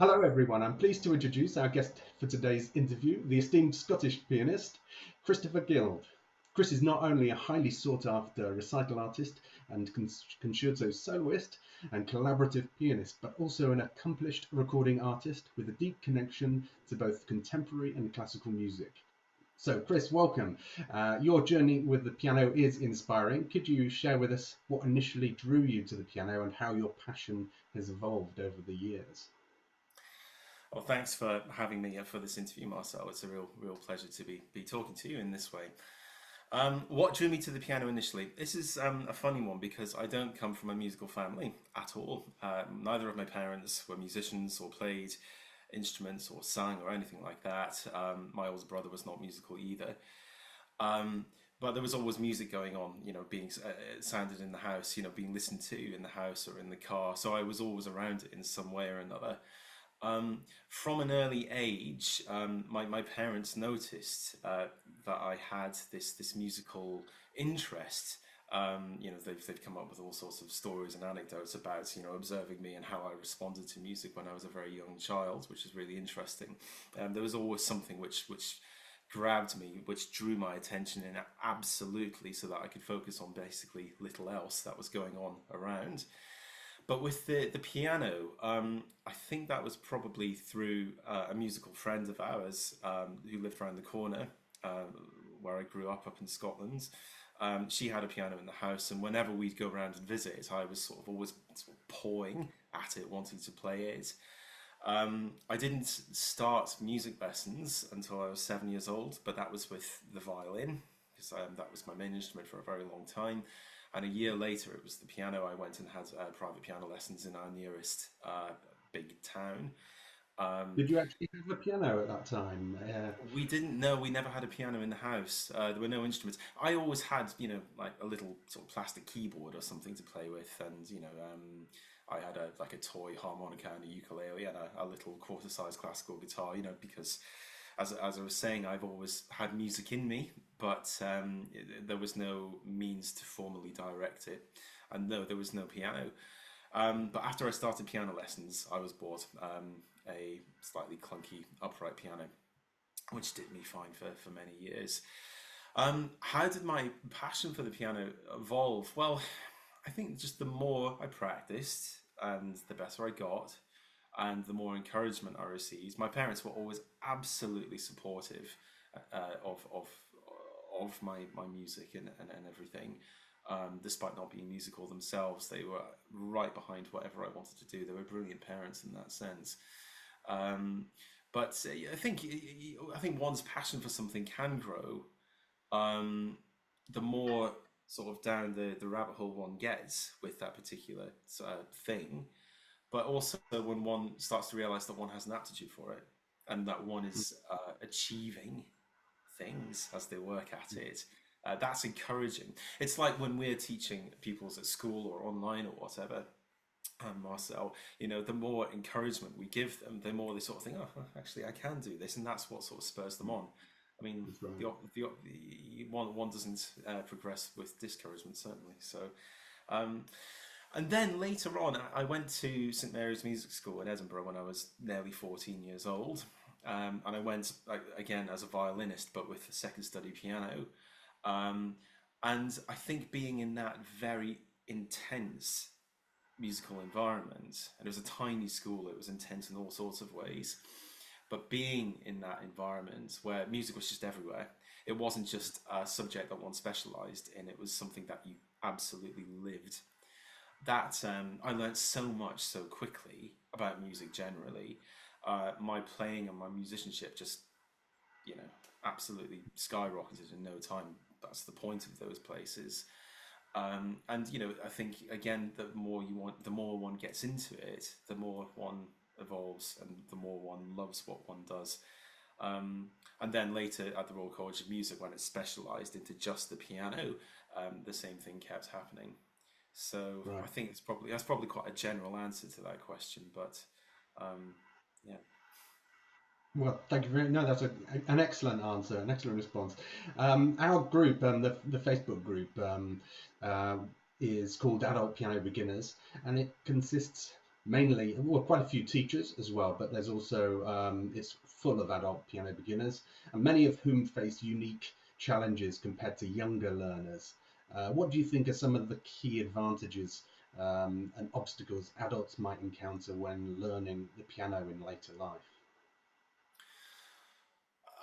Hello, everyone. I'm pleased to introduce our guest for today's interview, the esteemed Scottish pianist, Christopher Guild. Chris is not only a highly sought after recital artist and concerto soloist and collaborative pianist, but also an accomplished recording artist with a deep connection to both contemporary and classical music. So, Chris, welcome. Your journey with the piano is inspiring. Could you share with us what initially drew you to the piano and how your passion has evolved over the years? Well, thanks for having me for this interview, Marcel. It's a real pleasure to be talking to you in this way. What drew me to the piano initially? This is a funny one because I don't come from a musical family at all. Neither of my parents were musicians or played instruments or sang or anything like that. My older brother was not musical either. Um, but there was always music going on, being sounded in the house, being listened to in the house or in the car. So I was always around it in some way or another. From an early age, my parents noticed that I had this musical interest. They've come up with all sorts of stories and anecdotes about observing me and how I responded to music when I was a very young child, which is really interesting. There was always something which grabbed me, which drew my attention in absolutely, so that I could focus on basically little else that was going on around. But with the piano, I think that was probably through a musical friend of ours who lived around the corner uh, where I grew up in Scotland. She had a piano in the house, and whenever we'd go around and visit, I was sort of always sort of pawing at it, wanting to play it. I didn't start music lessons until I was 7 years old, but that was with the violin, because that was my main instrument for a very long time. And a year later, it was the piano. I went and had private piano lessons in our nearest big town. Um, Did you actually have a piano at that time? we didn't know, we never had a piano in the house. There were no instruments. I always had, like a little sort of plastic keyboard or something to play with. And, I had like a toy harmonica and a ukulele and a little quarter-sized classical guitar, because as I was saying, I've always had music in me, but there was no means to formally direct it. And no, there was no piano. But after I started piano lessons, I was bought a slightly clunky upright piano, which did me fine for many years. How did my passion for the piano evolve? Well, I think just the more I practiced and the better I got, and the more encouragement I received. My parents were always absolutely supportive of my music and everything. Despite not being musical themselves, they were right behind whatever I wanted to do. They were brilliant parents in that sense. Um, but I think one's passion for something can grow um, the more sort of down the rabbit hole one gets with that particular thing. But also when one starts to realize that one has an aptitude for it and that one is achieving things as they work at it. That's encouraging. It's like when we're teaching pupils at school or online or whatever, Marcel, the more encouragement we give them, the more they sort of think, oh, actually, I can do this, and that's what sort of spurs them on. I mean, That's right. one doesn't progress with discouragement, certainly. So, um, and then later on, I went to St Mary's Music School in Edinburgh when I was nearly 14 years old. And I went again as a violinist, but with a second study piano. Um, and I think being in that very intense musical environment, and it was a tiny school, it was intense in all sorts of ways, but being in that environment where music was just everywhere, it wasn't just a subject that one specialized in, it was something that you absolutely lived. That I learned so much so quickly about music generally. My playing and my musicianship just, you know, absolutely skyrocketed in no time. That's the point of those places. And I think again, the more one gets into it, the more one evolves, and the more one loves what one does. And then later at the Royal College of Music, when it specialised into just the piano, the same thing kept happening. So I Right. think that's probably quite a general answer to that question, but um, yeah. Well, thank you very No, that's an excellent answer, an excellent response. Our group, the Facebook group, uh, is called Adult Piano Beginners, and it consists mainly, well, quite a few teachers as well, but there's also, it's full of adult piano beginners, and many of whom face unique challenges compared to younger learners. What do you think are some of the key advantages and obstacles adults might encounter when learning the piano in later life?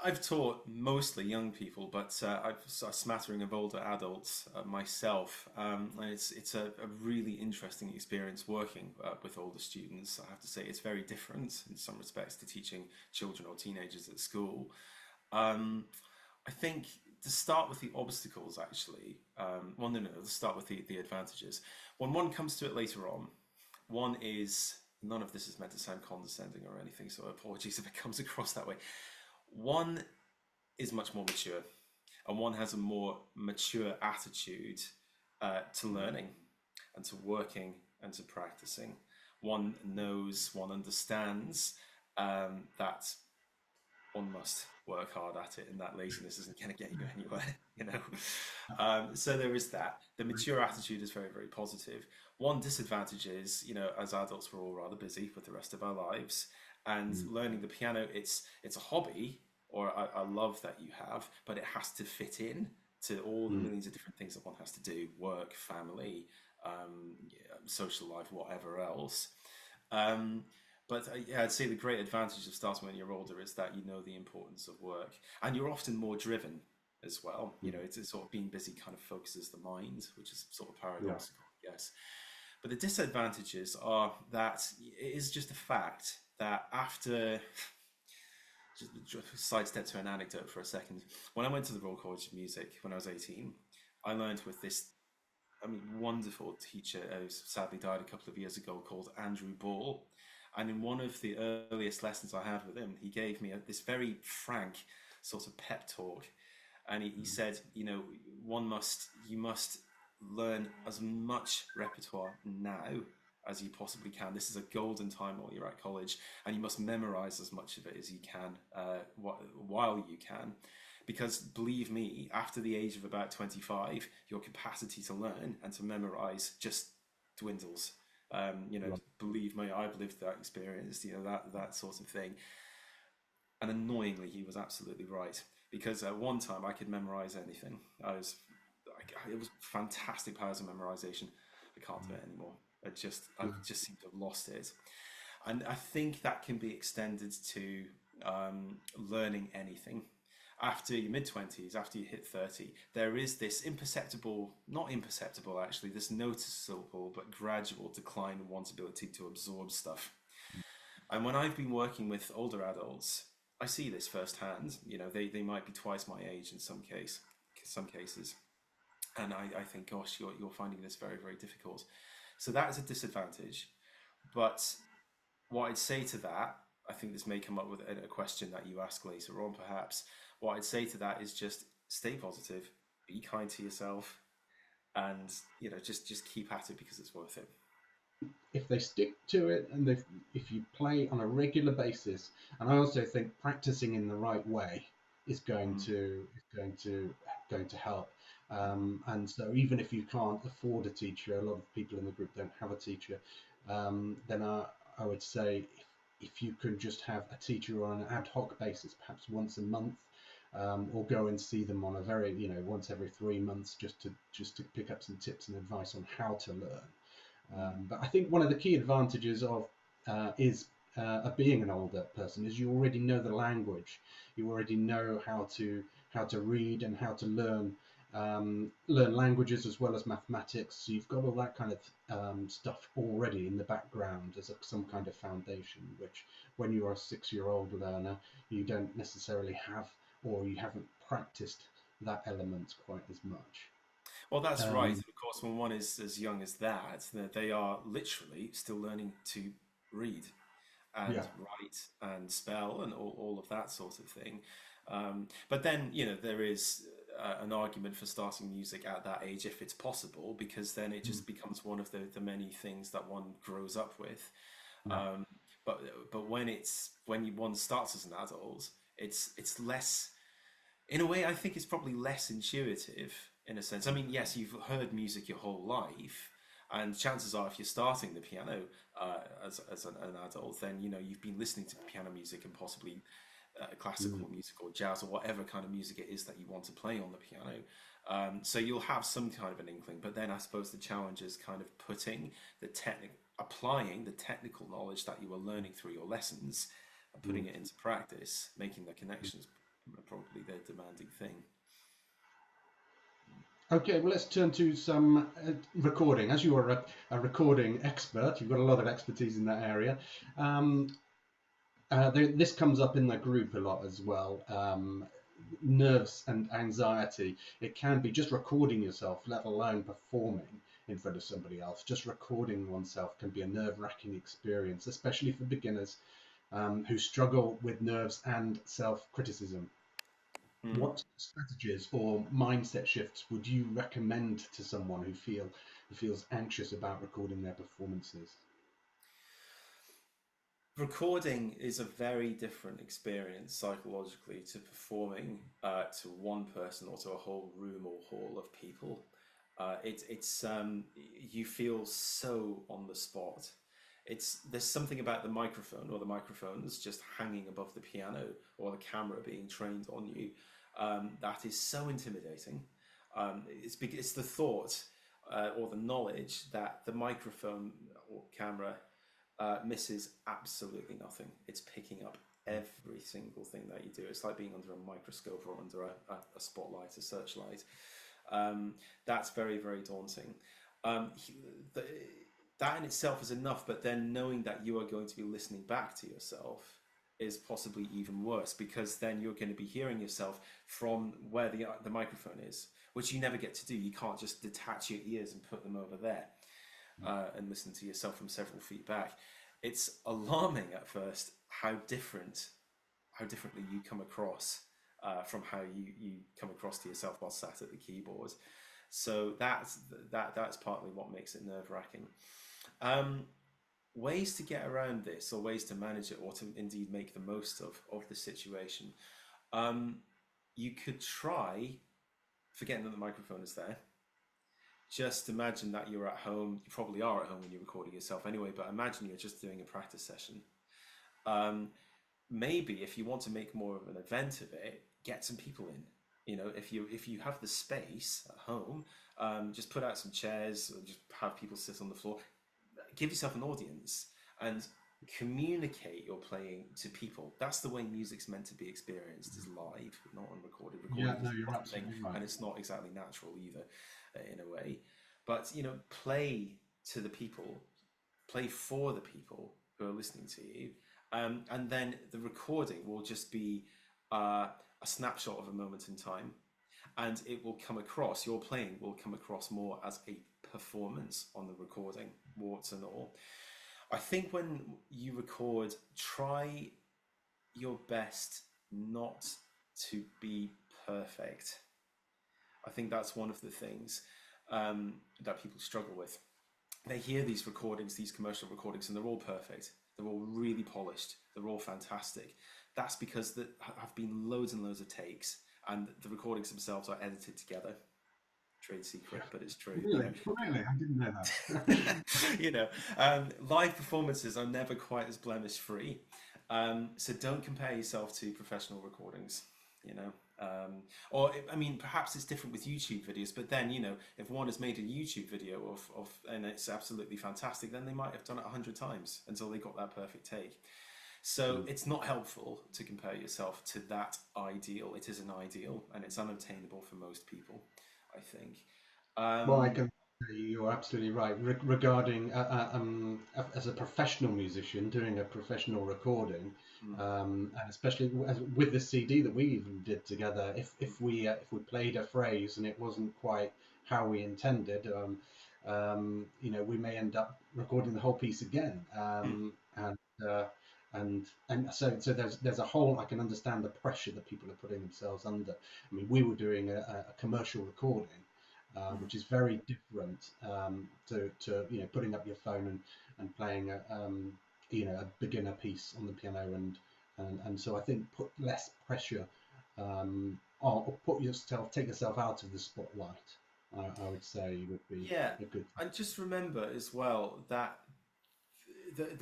I've taught mostly young people, but I've a smattering of older adults myself, and it's a really interesting experience working with older students. I have to say it's very different in some respects to teaching children or teenagers at school. Um, I think to start with the obstacles, actually, well, no, let's start with the advantages. When one comes to it later on, one is none of this is meant to sound condescending or anything, so apologies if it comes across that way. One is much more mature, and one has a more mature attitude to learning and to working and to practicing. One knows, one understands that one must work hard at it, and that laziness isn't going to get you anywhere, you know. So there is that. The mature attitude is very, very positive. One disadvantage is, you know, as adults, we're all rather busy with the rest of our lives, and Mm, learning the piano, it's a hobby or a love that you have, but it has to fit in to all the mm, millions of different things that one has to do: work, family, yeah, social life, whatever else. Um, but yeah, I'd say the great advantage of starting when you're older is that you know the importance of work, and you're often more driven as well. You mm. know, it's sort of being busy kind of focuses the mind, which is sort of Yeah. paradoxical, I guess. But the disadvantages are that it is just a fact that after just sidestep to an anecdote for a second. When I went to the Royal College of Music when I was 18, I learned with this, I mean, wonderful teacher who sadly died a couple of years ago called Andrew Ball. And in one of the earliest lessons I had with him, he gave me this very frank sort of pep talk. And he Mm, said, you know, you must learn as much repertoire now as you possibly can. This is a golden time while you're at college, and you must memorize as much of it as you can while you can. Because believe me, after the age of about 25, your capacity to learn and to memorize just dwindles. You know, right. believe me, I've lived that experience, you know, that sort of thing. And annoyingly, he was absolutely right. Because at one time I could memorize anything. It was fantastic powers of memorization. I can't do Mm, it anymore. I mm, just seem to have lost it. And I think that can be extended to learning anything. After your mid 20s, after you hit 30, there is this imperceptible, not imperceptible actually, this noticeable but gradual decline in one's ability to absorb stuff. And when I've been working with older adults, I see this firsthand. You know, they might be twice my age in some cases. And I think, gosh, you're finding this very, very difficult. So that is a disadvantage. But what I'd say to that, I think this may come up with a question that you ask later on, perhaps. What I'd say to that is just stay positive, be kind to yourself, and you know, just keep at it because it's worth it. If they stick to it and if you play on a regular basis, and I also think practicing in the right way is Mm. going to going to help. And so even if you can't afford a teacher, a lot of people in the group don't have a teacher, then I would say if you could just have a teacher on an ad hoc basis, perhaps once a month, or go and see them on a very, you know, once every 3 months, just to pick up some tips and advice on how to learn. Mm. But I think one of the key advantages of being an older person is you already know the language. You already know how to read and how to learn languages as well as mathematics. So you've got all that kind of stuff already in the background as some kind of foundation, which when you're a 6-year-old learner, you don't necessarily have, or you haven't practiced that element quite as much. Well, that's right. Um, Of course, when one is as young as that, they are literally still learning to read and yeah. write and spell and all of that sort of thing. But then, you know, there is an argument for starting music at that age if it's possible, because then it Mm, just becomes one of the many things that one grows up with. yeah. Um, but one starts as an adult, it's less in a way, I think it's probably less intuitive in a sense. I mean, yes, you've heard music your whole life, And chances are, if you're starting the piano as an adult, then you've been listening to piano music and possibly Mm. classical music or jazz or whatever kind of music it is that you want to play on the piano. So you'll have some kind of an inkling, but then I suppose the challenge is kind of applying the technical knowledge that you are learning through your lessons and putting Mm. it into practice, making the connections probably the demanding thing. Okay, well, let's turn to some recording. As you are a recording expert, you've got a lot of expertise in that area. Um, this comes up in the group a lot as well. Nerves and anxiety. It can be just recording yourself, let alone performing in front of somebody else. Just recording oneself can be a nerve-wracking experience, especially for beginners who struggle with nerves and self-criticism. Hmm. What strategies or mindset shifts would you recommend to someone who feels anxious about recording their performances? Recording is a very different experience psychologically to performing to one person or to a whole room or hall of people. It's you feel so on the spot. There's something about the microphone or the microphones just hanging above the piano or the camera being trained on you that is so intimidating. It's the thought or the knowledge that the microphone or camera misses absolutely nothing. It's picking up every single thing that you do. It's like being under a microscope or under a spotlight, a searchlight. That's very, very daunting. Um, the, that in itself is enough, but then knowing that you are going to be listening back to yourself is possibly even worse because then you're going to be hearing yourself from where the microphone is, which you never get to do. You can't just detach your ears and put them over there and listen to yourself from several feet back. It's alarming at first how differently you come across from how you come across to yourself while sat at the keyboard. So that's partly what makes it nerve wracking. Um, Ways to get around this, or ways to manage it, or to indeed make the most of the situation. Um, you could try forgetting that the microphone is there. Just imagine that you're at home. You probably are at home when you're recording yourself anyway, but imagine you're just doing a practice session. Um, Maybe if you want to make more of an event of it, get some people in. If you have the space at home, just put out some chairs or just have people sit on the floor. Give yourself an audience and communicate your playing to people. That's the way music's meant to be experienced, is live, not unrecorded. Yeah, Recorded no, is you're one thing, absolutely right. and it's not exactly natural either, in a way. But play to the people, play for the people who are listening to you, and then the recording will just be a snapshot of a moment in time, and it will come across. Your playing will come across more as a performance on the recording, warts and all. I think when you record, try your best not to be perfect. I think that's one of the things that people struggle with. They hear these recordings, these commercial recordings, and they're all perfect. They're all really polished. They're all fantastic. That's because there have been loads and loads of takes, and the recordings themselves are edited together. Trade secret, but it's true. Really, really, I didn't know that. you know, Live performances are never quite as blemish free. So don't compare yourself to professional recordings. You know, or I mean, perhaps it's different with YouTube videos. But then, if one has made a YouTube video of and it's absolutely fantastic, then they might have done it 100 times until they got that perfect take. So Mm. it's not helpful to compare yourself to that ideal. It is an ideal, and it's unobtainable for most people, I think. Well, I Um, can say you're absolutely right. Regarding as a professional musician doing a professional recording, mm, and especially with the CD that we even did together, if we played a phrase and it wasn't quite how we intended, we may end up recording the whole piece again. mm, Uh, and so there's a whole. I can understand the pressure that people are putting themselves under. I mean, we were doing a commercial recording, mm. which is very different to putting up your phone and playing a beginner piece on the piano, and so I think put less pressure or take yourself out of the spotlight. I would say would be Yeah, a good. and just remember as well that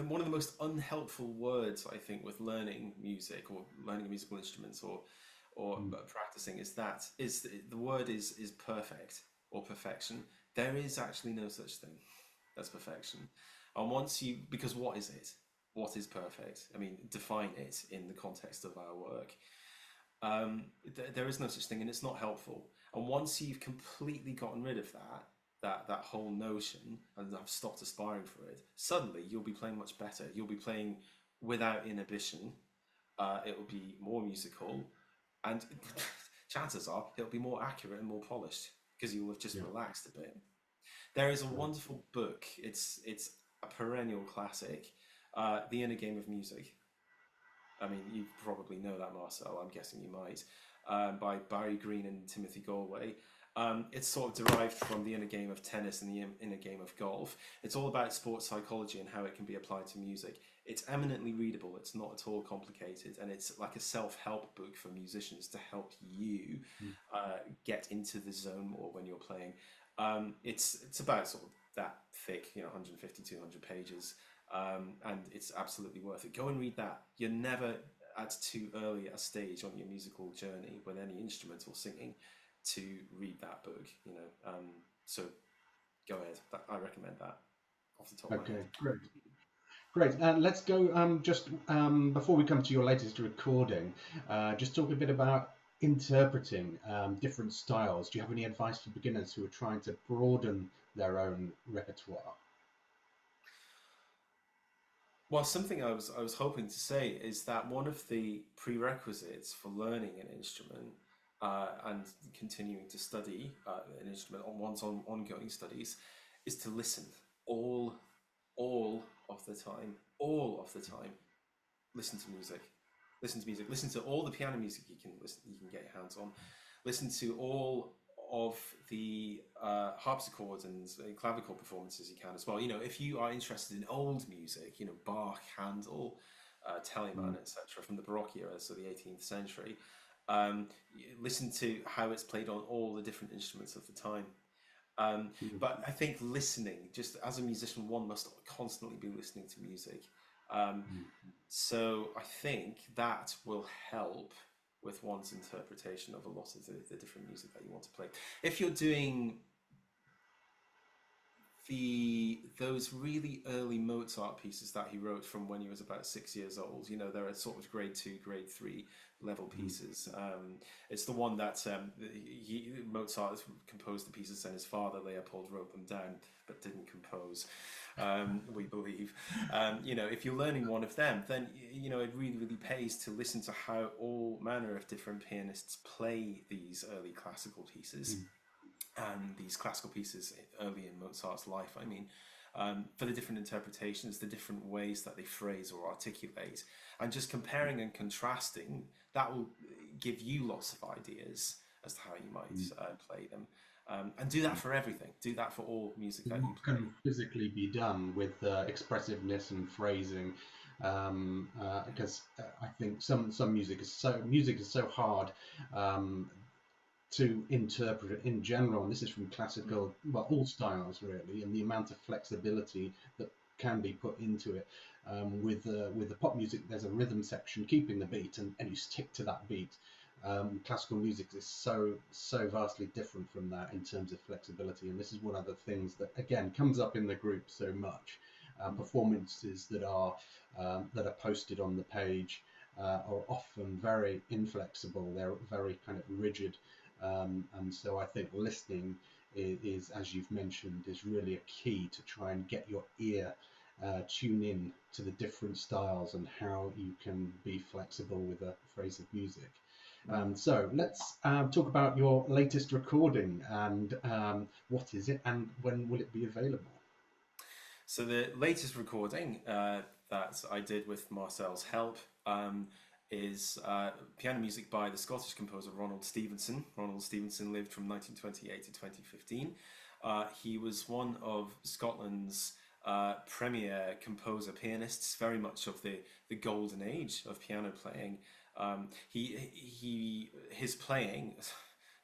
one of the most unhelpful words I think with learning music or learning musical instruments or Mm, practicing is the word is perfect or perfection. There is actually no such thing as perfection. And once you, because what is it? What is perfect? I mean, define it in the context of our work. There is no such thing, and it's not helpful. And once you've completely gotten rid of that whole notion, and have stopped aspiring for it, suddenly you'll be playing much better. You'll be playing without inhibition. It will be more musical, and chances are it'll be more accurate and more polished because you will have just yeah, relaxed a bit. There is a right. wonderful book. It's a perennial classic, The Inner Game of Music. I mean, you probably know that, Marcel. I'm guessing you might. By Barry Green and Timothy Galway. It's sort of derived from the inner game of tennis and the inner game of golf. It's all about sports psychology and how it can be applied to music. It's eminently readable. It's not at all complicated, and it's like a self-help book for musicians to help you Mm, get into the zone more when you're playing. It's about sort of that thick, 150, 200 pages, and it's absolutely worth it. Go and read that. You're never at too early a stage on your musical journey with any instrument or singing to read that book. So go ahead. I recommend that off the top of my head. okay, great. Great. Let's go. Just before we come to your latest recording, just talk a bit about interpreting different styles. Do you have any advice for beginners who are trying to broaden their own repertoire? Well, something I was hoping to say is that one of the prerequisites for learning an instrument and continuing to study an instrument on one's ongoing studies is to listen all all of the time, all of the time. Listen to music. Listen to music. Listen to all the piano music you can get your hands on. Listen to all of the harpsichord and clavichord performances you can as well. If you are interested in old music, Bach, Handel, Telemann, Mm, etc., from the Baroque era, so the 18th century. Listen to how it's played on all the different instruments of the time. Um, mm, but I think listening, just as a musician, one must constantly be listening to music. Um, mm. so I think that will help with one's interpretation of a lot of the different music that you want to play. If you're doing those really early Mozart pieces that he wrote from when he was about 6 years old. There are sort of grade two, grade three level Mm. pieces. It's the one that Mozart composed the pieces and his father Leopold wrote them down but didn't compose. We believe. If you're learning one of them, then it really, really pays to listen to how all manner of different pianists play these early classical pieces Mm. and these classical pieces early in Mozart's life. I mean, for the different interpretations, the different ways that they phrase or articulate, and just comparing and contrasting, that will give you lots of ideas as to how you might Mm. play them. And do that for everything. Do that for all music that you What play. can physically be done with expressiveness and phrasing? Because I think some music is so hard um, to interpret in general, and this is from Mm. classical, well, all styles really, and the amount of flexibility that can be put into it. With the pop music, there's a rhythm section keeping the beat, and you stick to that beat. Classical music is so vastly different from that in terms of flexibility, and this is one of the things that again comes up in the group so much. Performances that are posted on the page are often very inflexible. They're very kind of rigid, and so I think listening is, as you've mentioned, is really a key to try and get your ear tune in to the different styles and how you can be flexible with a phrase of music. Mm. So let's talk about your latest recording and what is it and when will it be available? So the latest recording that I did with Marcel's help is piano music by the Scottish composer Ronald Stevenson. Ronald Stevenson lived from 1928 to 2015. He was one of Scotland's premier composer pianists, very much of the golden age of piano playing. His playing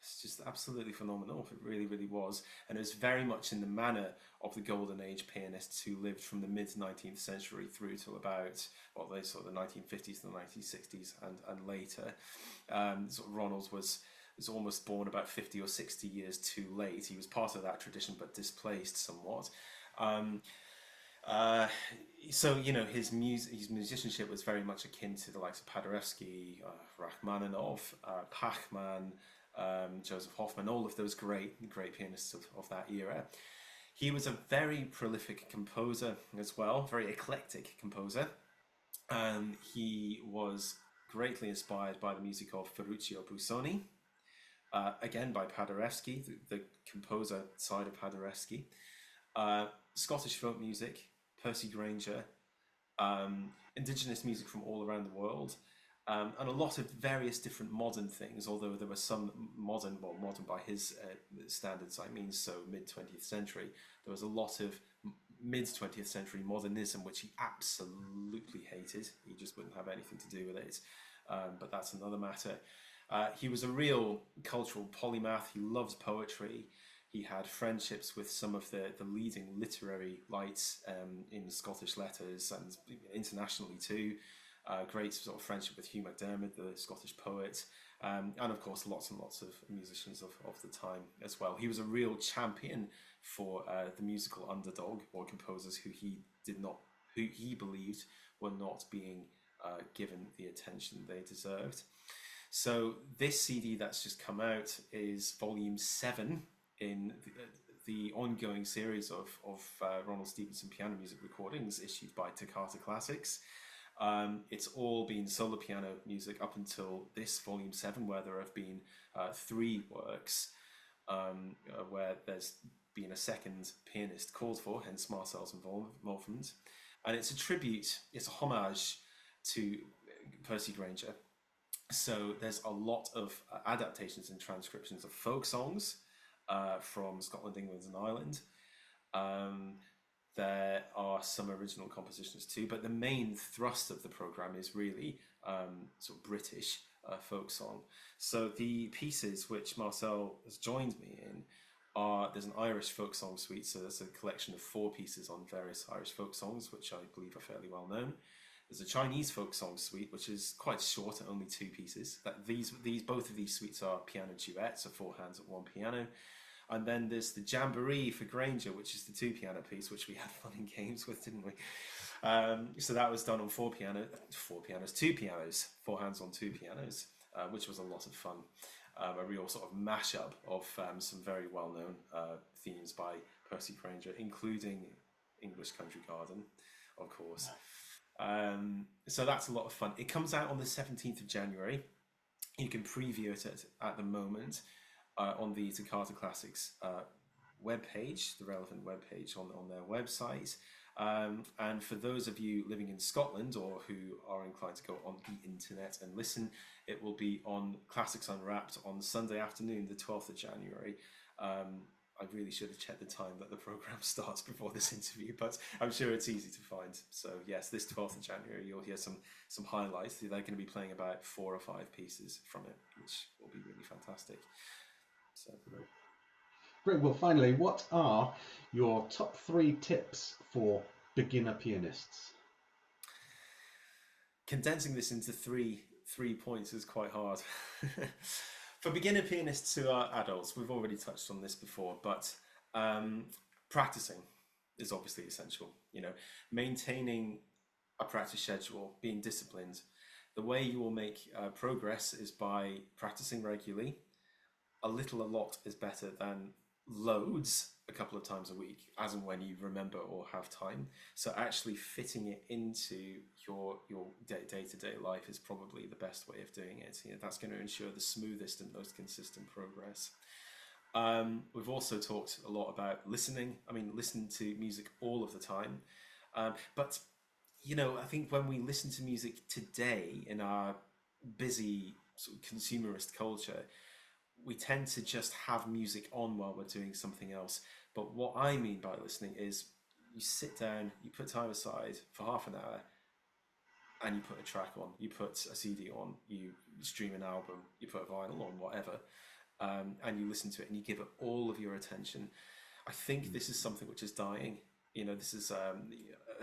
It's just absolutely phenomenal. It really, really was. And it was very much in the manner of the golden age pianists who lived from the mid 19th century through till about, well, they sort of the 1950s to the 1960s and later. Sort of Ronald was almost born about 50 or 60 years too late. He was part of that tradition, but displaced somewhat. Um, uh, so his musicianship was very much akin to the likes of Paderewski, Rachmaninoff, Pachman, Joseph Hoffman, all of those great pianists of that era. He was a very prolific composer as well, very eclectic composer. He was greatly inspired by the music of Ferruccio Busoni, again by Paderewski, the composer side of Paderewski, Scottish folk music, Percy Grainger, indigenous music from all around the world, and a lot of various different modern things, although there were some modern by his standards, I mean, so mid-20th century, there was a lot of mid-20th century modernism, which he absolutely hated. He just wouldn't have anything to do with it, but that's another matter. He was a real cultural polymath. He loved poetry. He had friendships with some of the leading literary lights in Scottish letters and internationally too. Great sort of friendship with Hugh MacDiarmid, the Scottish poet, and of course lots and lots of musicians of the time as well. He was a real champion for the musical underdog, or composers who he believed were not being given the attention they deserved. So this CD that's just come out is volume 7 in the ongoing series of Ronald Stevenson piano music recordings issued by Toccata Classics. It's all been solo piano music up until this volume 7, where there have been 3 works where there's been a second pianist called for, hence Marcel's involvement. And it's a tribute, it's a homage to Percy Grainger. So there's a lot of adaptations and transcriptions of folk songs from Scotland, England and Ireland. There are some original compositions too, but the main thrust of the programme is really sort of British folk song. So the pieces which Marcel has joined me in there's an Irish folk song suite, so that's a collection of 4 pieces on various Irish folk songs, which I believe are fairly well known. There's a Chinese folk song suite, which is quite short, only 2 pieces. Both of these suites are piano duets, so 4 hands at 1 piano. And then there's the Jamboree for Grainger, which is the 2 piano piece, which we had fun and games with, didn't we? So that was done on 2 pianos, 4 hands on 2 pianos, which was a lot of fun. A real sort of mashup of some very well-known themes by Percy Grainger, including English Country Garden, of course. So that's a lot of fun. It comes out on the 17th of January. You can preview it at the moment on the Toccata Classics webpage, the relevant webpage on their website. And for those of you living in Scotland or who are inclined to go on the internet and listen, it will be on Classics Unwrapped on Sunday afternoon, the 12th of January. I really should have checked the time that the programme starts before this interview, but I'm sure it's easy to find. So yes, this 12th of January, you'll hear some highlights. They're going to be playing about 4 or 5 pieces from it, which will be really fantastic. So great. Well, finally, what are your top 3 tips for beginner pianists? Condensing this into three points is quite hard. For beginner pianists who are adults, we've already touched on this before, but practicing is obviously essential. Maintaining a practice schedule, being disciplined. The way you will make progress is by practicing regularly. A lot is better than loads a couple of times a week, as and when you remember or have time. So actually fitting it into your day-to-day life is probably the best way of doing it. That's going to ensure the smoothest and most consistent progress. We've also talked a lot about listening. Listen to music all of the time. But I think when we listen to music today in our busy sort of consumerist culture, we tend to just have music on while we're doing something else. But what I mean by listening is you sit down, you put time aside for half an hour, and you put a track on, you put a CD on, you stream an album, you put a vinyl on, whatever, and you listen to it and you give it all of your attention. I think this is something which is dying. This is a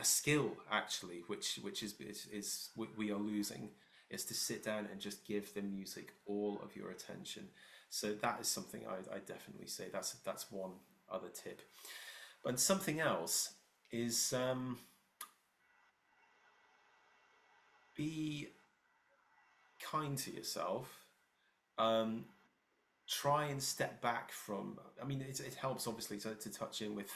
skill actually, which is we are losing, is to sit down and just give the music all of your attention. So that is something I definitely say. That's one other tip. But something else is be kind to yourself. Um, Try and step back from. I mean, it helps obviously to touch in with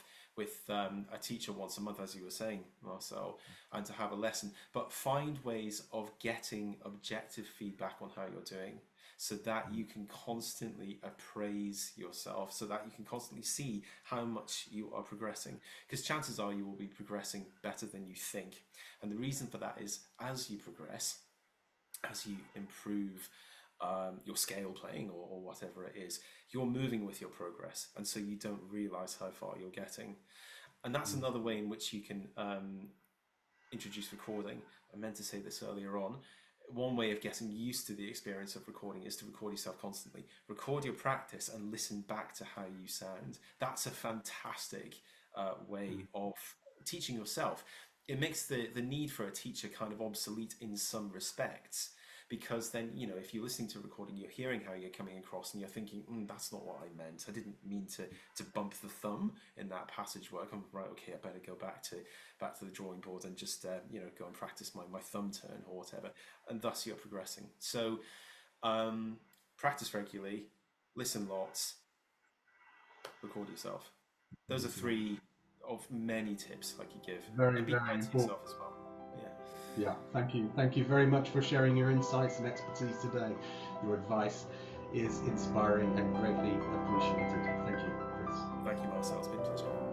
a teacher once a month, as you were saying, Marcel, and to have a lesson. But find ways of getting objective feedback on how you're doing, so that you can constantly appraise yourself, so that you can constantly see how much you are progressing. Because chances are you will be progressing better than you think, and the reason for that is as you progress, as you improve your scale playing or whatever it is, you're moving with your progress, and so you don't realize how far you're getting. And that's another way in which you can introduce recording. I meant to say this earlier on. One way of getting used to the experience of recording is to record yourself constantly. Record your practice and listen back to how you sound. That's a fantastic way of teaching yourself. It makes the need for a teacher kind of obsolete in some respects, because then, if you're listening to a recording, you're hearing how you're coming across and you're thinking, that's not what I meant. I didn't mean to bump the thumb in that passage work. I'm right, okay, I better go back to the drawing board and just go and practice my thumb turn or whatever. And thus you're progressing. So practice regularly, listen lots, record yourself. Those are 3 of many tips I could give. Very, And be very kind to important. yourself as well. Yeah, thank you. Thank you very much for sharing your insights and expertise today. Your advice is inspiring and greatly appreciated. Thank you, Chris. Thank you, Marcel. It's been a pleasure.